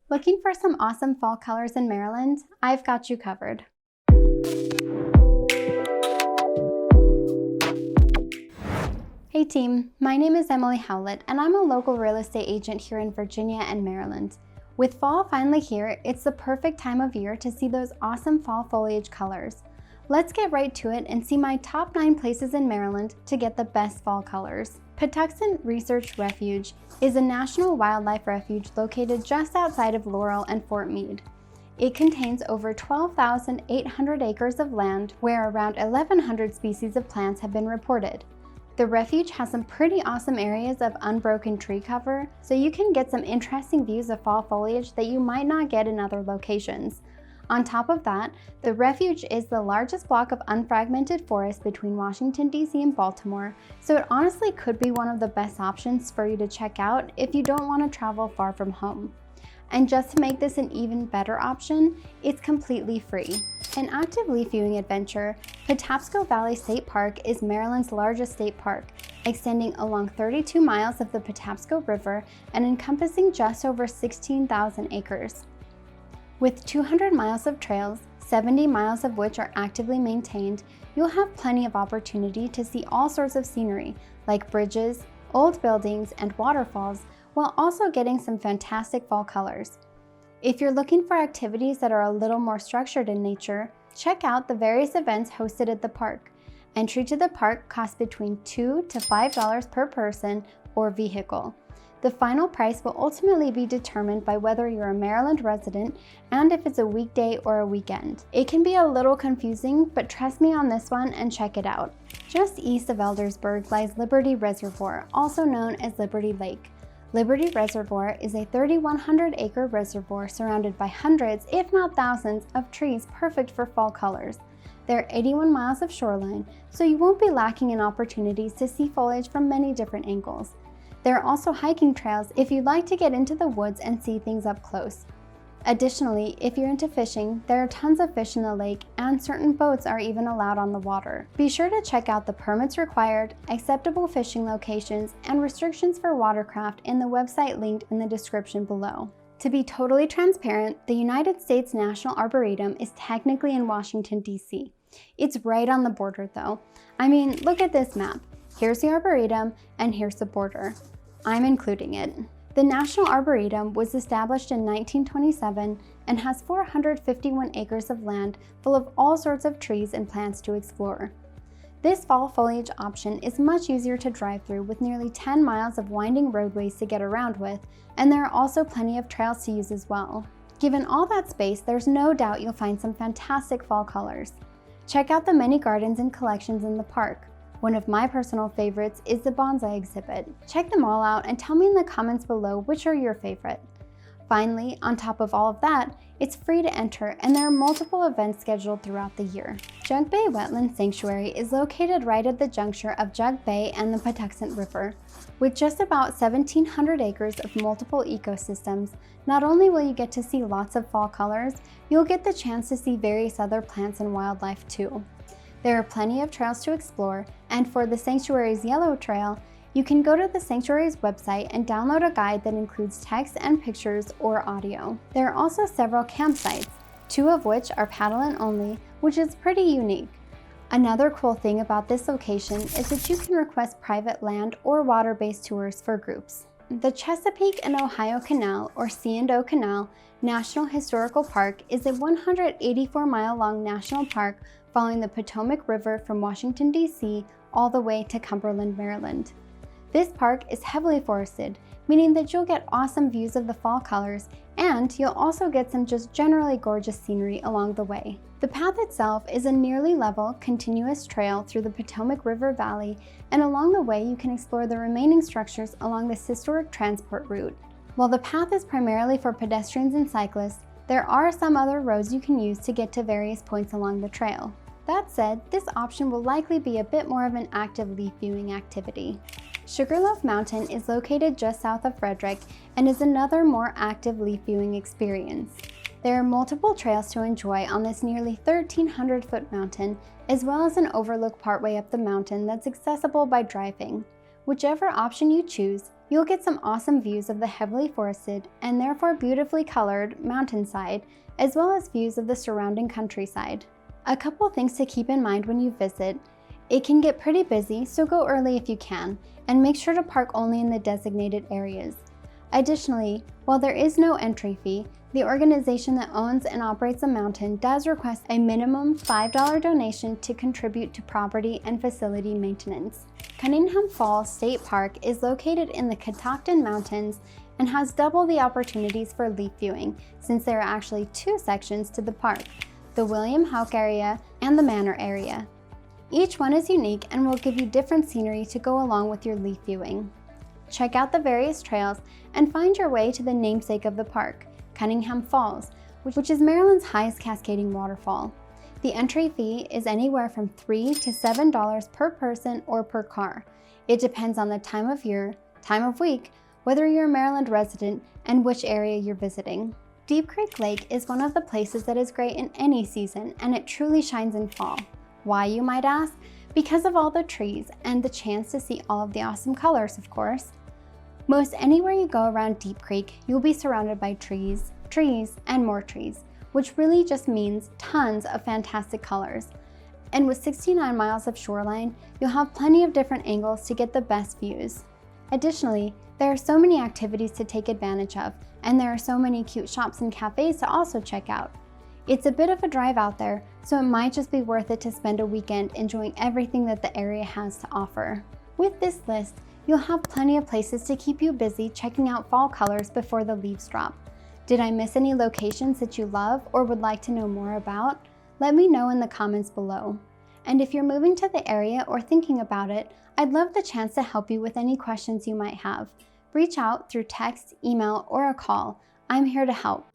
Looking for some awesome fall colors in Maryland? I've got you covered. Hey team, my name is Emily Howlett and I'm a local real estate agent here in Virginia and Maryland. With fall finally here, it's the perfect time of year to see those awesome fall foliage colors. Let's get right to it and see my top 9 places in Maryland to get the best fall colors. Patapsco Research Refuge is a national wildlife refuge located just outside of Laurel and Fort Meade. It contains over 12,800 acres of land where around 1,100 species of plants have been reported. The refuge has some pretty awesome areas of unbroken tree cover, so you can get some interesting views of fall foliage that you might not get in other locations. On top of that, the refuge is the largest block of unfragmented forest between Washington, D.C. and Baltimore, so it honestly could be one of the best options for you to check out if you don't want to travel far from home. And just to make this an even better option, it's completely free. An active leaf viewing adventure, Patapsco Valley State Park is Maryland's largest state park, extending along 32 miles of the Patapsco River and encompassing just over 16,000 acres. With 200 miles of trails, 70 miles of which are actively maintained, you'll have plenty of opportunity to see all sorts of scenery, like bridges, old buildings, and waterfalls, while also getting some fantastic fall colors. If you're looking for activities that are a little more structured in nature, check out the various events hosted at the park. Entry to the park costs between $2 to $5 per person or vehicle. The final price will ultimately be determined by whether you're a Maryland resident and if it's a weekday or a weekend. It can be a little confusing, but trust me on this one and check it out. Just east of Eldersburg lies Liberty Reservoir, also known as Liberty Lake. Liberty Reservoir is a 3,100-acre reservoir surrounded by hundreds, if not thousands, of trees perfect for fall colors. There are 81 miles of shoreline, so you won't be lacking in opportunities to see foliage from many different angles. There are also hiking trails if you'd like to get into the woods and see things up close. Additionally, if you're into fishing, there are tons of fish in the lake and certain boats are even allowed on the water. Be sure to check out the permits required, acceptable fishing locations, and restrictions for watercraft in the website linked in the description below. To be totally transparent, the United States National Arboretum is technically in Washington, D.C. It's right on the border though. I mean, look at this map. Here's the Arboretum and here's the border. I'm including it. The National Arboretum was established in 1927 and has 451 acres of land full of all sorts of trees and plants to explore. This fall foliage option is much easier to drive through with nearly 10 miles of winding roadways to get around with, and there are also plenty of trails to use as well. Given all that space, there's no doubt you'll find some fantastic fall colors. Check out the many gardens and collections in the park. One of my personal favorites is the bonsai exhibit. Check them all out and tell me in the comments below which are your favorite. Finally, on top of all of that, it's free to enter and there are multiple events scheduled throughout the year. Jug Bay Wetland Sanctuary is located right at the juncture of Jug Bay and the Patuxent River. With just about 1,700 acres of multiple ecosystems, not only will you get to see lots of fall colors, you'll get the chance to see various other plants and wildlife too. There are plenty of trails to explore, and for the sanctuary's Yellow Trail, you can go to the sanctuary's website and download a guide that includes text and pictures or audio. There are also several campsites, 2 of which are paddle-in only, which is pretty unique. Another cool thing about this location is that you can request private land or water-based tours for groups. The Chesapeake and Ohio Canal, or C&O Canal, National Historical Park is a 184-mile-long national park following the Potomac River from Washington, D.C. all the way to Cumberland, Maryland. This park is heavily forested, meaning that you'll get awesome views of the fall colors, and you'll also get some just generally gorgeous scenery along the way. The path itself is a nearly level, continuous trail through the Potomac River Valley, and along the way you can explore the remaining structures along this historic transport route. While the path is primarily for pedestrians and cyclists, there are some other roads you can use to get to various points along the trail. That said, this option will likely be a bit more of an active leaf viewing activity. Sugarloaf Mountain is located just south of Frederick and is another more active leaf viewing experience. There are multiple trails to enjoy on this nearly 1,300-foot mountain, as well as an overlook partway up the mountain that's accessible by driving. Whichever option you choose, You'll get some awesome views of the heavily forested and therefore beautifully colored mountainside, as well as views of the surrounding countryside. A couple things to keep in mind when you visit: it can get pretty busy, so go early if you can, and make sure to park only in the designated areas. Additionally, while there is no entry fee, the organization that owns and operates the mountain does request a minimum $5 donation to contribute to property and facility maintenance. Cunningham Falls State Park is located in the Catoctin Mountains and has double the opportunities for leaf viewing, since there are actually two sections to the park: the William Houck area and the Manor area. Each one is unique and will give you different scenery to go along with your leaf viewing. Check out the various trails and find your way to the namesake of the park, Cunningham Falls, which is Maryland's highest cascading waterfall. The entry fee is anywhere from $3 to $7 per person or per car. It depends on the time of year, time of week, whether you're a Maryland resident, and which area you're visiting. Deep Creek Lake is one of the places that is great in any season, and it truly shines in fall. Why, you might ask? Because of all the trees and the chance to see all of the awesome colors, of course. Most anywhere you go around Deep Creek, you'll be surrounded by trees, and more trees, which really just means tons of fantastic colors. And with 69 miles of shoreline, you'll have plenty of different angles to get the best views. Additionally, there are so many activities to take advantage of, and there are so many cute shops and cafes to also check out. It's a bit of a drive out there, so it might just be worth it to spend a weekend enjoying everything that the area has to offer. With this list, you'll have plenty of places to keep you busy checking out fall colors before the leaves drop. Did I miss any locations that you love or would like to know more about? Let me know in the comments below. And if you're moving to the area or thinking about it, I'd love the chance to help you with any questions you might have. Reach out through text, email, or a call. I'm here to help.